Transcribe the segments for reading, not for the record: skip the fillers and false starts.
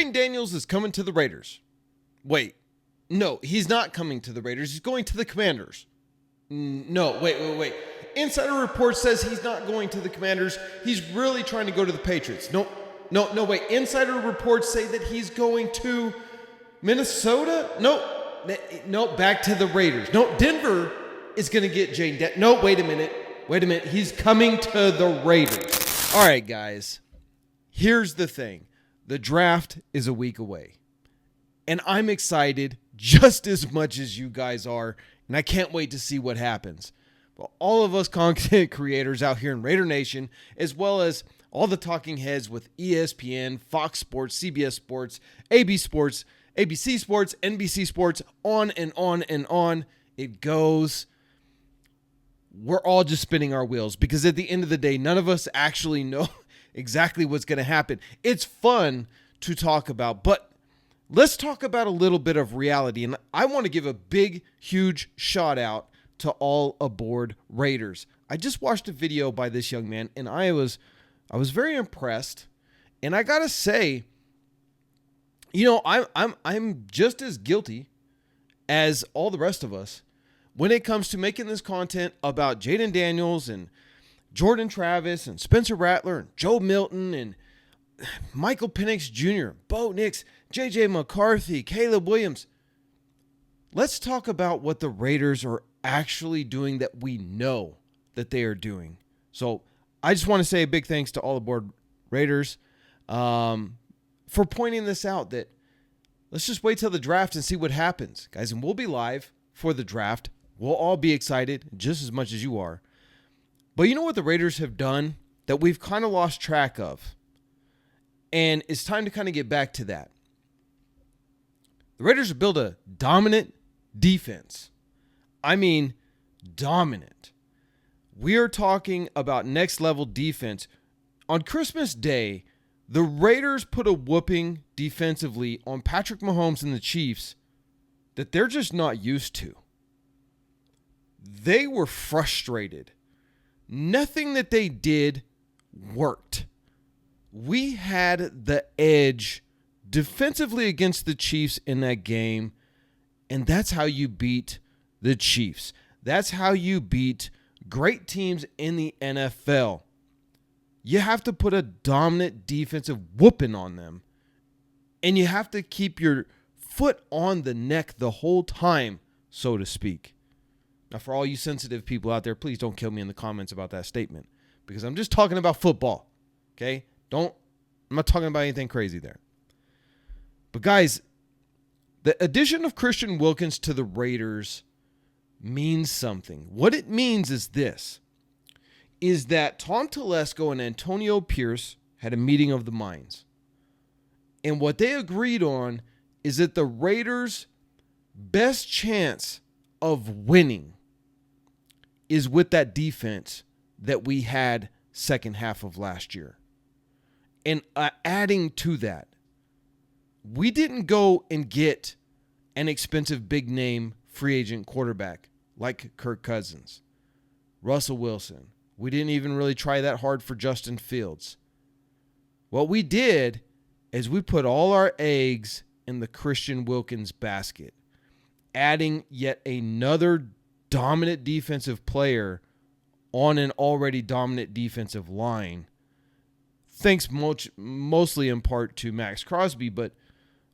Jayden Daniels is coming to the Raiders. Wait, no, he's not coming to the Raiders. He's going to the Commanders. No, wait. Insider report says he's not going to the Commanders. He's really trying to go to the Patriots. No, wait. Insider reports say that he's going to Minnesota? No, back to the Raiders. No, Denver is going to get Jayden. No, wait a minute. He's coming to the Raiders. All right, guys. Here's the thing. The draft is a week away. And I'm excited just as much as you guys are. And I can't wait to see what happens. Well, all of us content creators out here in Raider Nation, as well as all the talking heads with ESPN, Fox Sports, CBS Sports, ABC Sports, NBC Sports, on and on and on it goes. We're all just spinning our wheels because at the end of the day, none of us actually know exactly what's going to happen. It's fun to talk about, but let's talk about a little bit of reality. And I want to give a big, huge shout out to all aboard Raiders. I just watched a video by this young man and I was very impressed. And I got to say, I'm just as guilty as all the rest of us when it comes to making this content about Jayden Daniels and Jordan Travis and Spencer Rattler and Joe Milton and Michael Penix Jr., Bo Nix, J.J. McCarthy, Caleb Williams. Let's talk about what the Raiders are actually doing that we know that they are doing. So I just want to say a big thanks to all aboard Raiders for pointing this out, that let's just wait till the draft and see what happens, guys. And we'll be live for the draft. We'll all be excited just as much as you are. But you know what the Raiders have done that we've kind of lost track of? And it's time to kind of get back to that. The Raiders have built a dominant defense. I mean, dominant. We are talking about next level defense. On Christmas Day, the Raiders put a whooping defensively on Patrick Mahomes and the Chiefs that they're just not used to. They were frustrated. Nothing that they did worked. We had the edge defensively against the Chiefs in that game, and that's how you beat the Chiefs. That's how you beat great teams in the NFL. You have to put a dominant defensive whooping on them, and you have to keep your foot on the neck the whole time, so to speak. Now, for all you sensitive people out there, please don't kill me in the comments about that statement, because I'm just talking about football, okay? I'm not talking about anything crazy there. But guys, the addition of Christian Wilkins to the Raiders means something. What it means is this, is that Tom Telesco and Antonio Pierce had a meeting of the minds. And what they agreed on is that the Raiders' best chance of winning is with that defense that we had second half of last year. And adding to that, we didn't go and get an expensive big name free agent quarterback like Kirk Cousins, Russell Wilson. We didn't even really try that hard for Justin Fields. What we did is we put all our eggs in the Christian Wilkins basket, adding yet another dominant defensive player on an already dominant defensive line. Thanks mostly in part to Max Crosby, but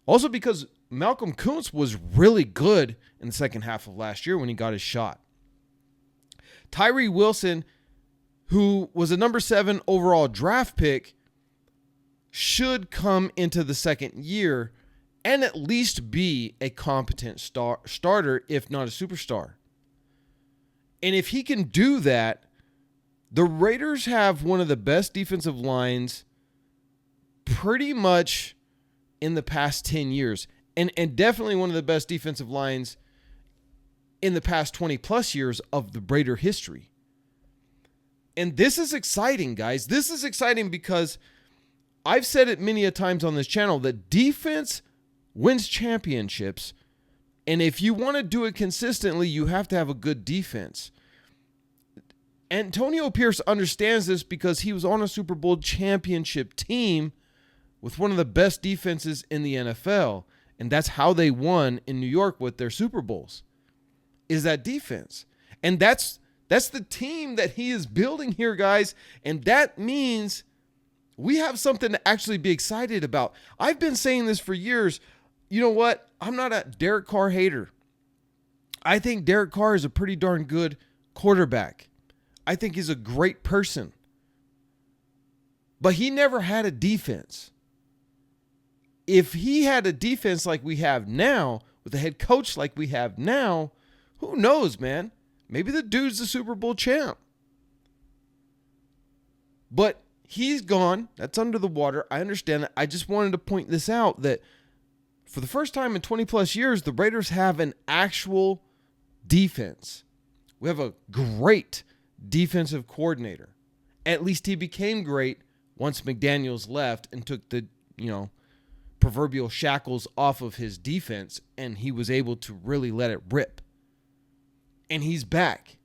also because Malcolm Kuntz was really good in the second half of last year when he got his shot. Tyree Wilson, who was a number 7 overall draft pick, should come into the second year and at least be a competent starter, if not a superstar. And if he can do that, the Raiders have one of the best defensive lines pretty much in the past 10 years. And definitely one of the best defensive lines in the past 20 plus years of the Raider history. And this is exciting, guys. This is exciting because I've said it many a times on this channel that defense wins championships. And if you want to do it consistently, you have to have a good defense. Antonio Pierce understands this because he was on a Super Bowl championship team with one of the best defenses in the NFL. And that's how they won in New York with their Super Bowls, is that defense. And that's the team that he is building here, guys. And that means we have something to actually be excited about. I've been saying this for years. You know what? I'm not a Derek Carr hater. I think Derek Carr is a pretty darn good quarterback. I think he's a great person. But he never had a defense. If he had a defense like we have now, with a head coach like we have now, who knows, man? Maybe the dude's the Super Bowl champ. But he's gone. That's under the water. I understand that. I just wanted to point this out, that for the first time in 20 plus years, the Raiders have an actual defense. We have a great defensive coordinator. At least he became great once McDaniels left and took the, proverbial shackles off of his defense, and he was able to really let it rip. And he's back.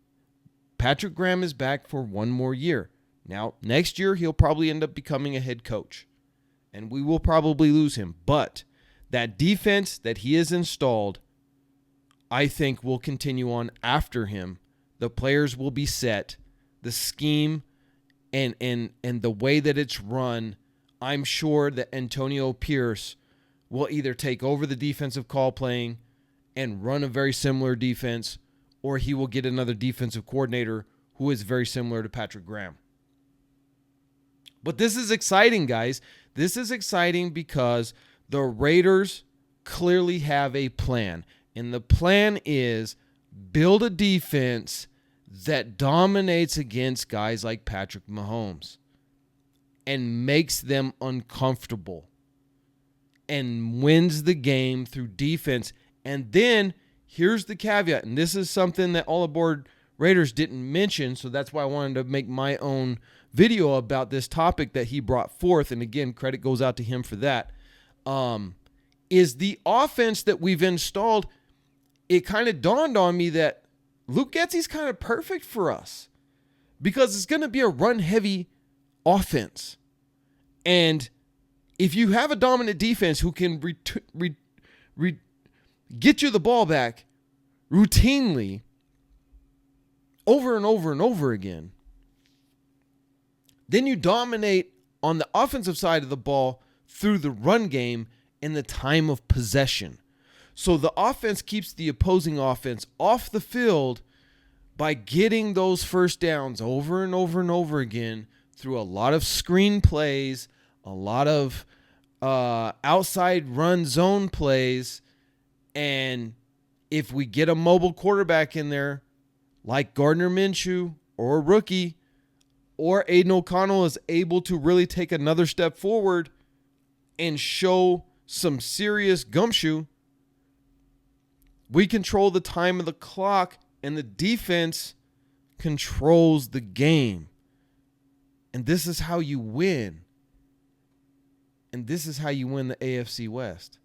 Patrick Graham is back for one more year. Now, next year, he'll probably end up becoming a head coach, and we will probably lose him. But that defense that he has installed, I think, will continue on after him. The players will be set. The scheme and the way that it's run, I'm sure that Antonio Pierce will either take over the defensive call playing and run a very similar defense, or he will get another defensive coordinator who is very similar to Patrick Graham. But this is exciting, guys. This is exciting because the Raiders clearly have a plan. And the plan is build a defense that dominates against guys like Patrick Mahomes and makes them uncomfortable and wins the game through defense. And then here's the caveat, and this is something that All Aboard Raiders didn't mention, so that's why I wanted to make my own video about this topic that he brought forth. And again, credit goes out to him for that. Is the offense that we've installed. It kind of dawned on me that Luke Getsy's kind of perfect for us because it's going to be a run-heavy offense. And if you have a dominant defense who can get you the ball back routinely over and over and over again, then you dominate on the offensive side of the ball through the run game in the time of possession. So the offense keeps the opposing offense off the field by getting those first downs over and over and over again through a lot of screen plays, a lot of outside run zone plays. And if we get a mobile quarterback in there like Gardner Minshew or a rookie, or Aiden O'Connell is able to really take another step forward and show some serious gumshoe, we control the time of the clock and the defense controls the game. And this is how you win. And this is how you win the AFC West.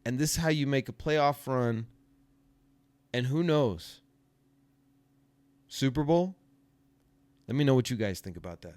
And this is how you make a playoff run. And who knows? Super Bowl? Let me know what you guys think about that.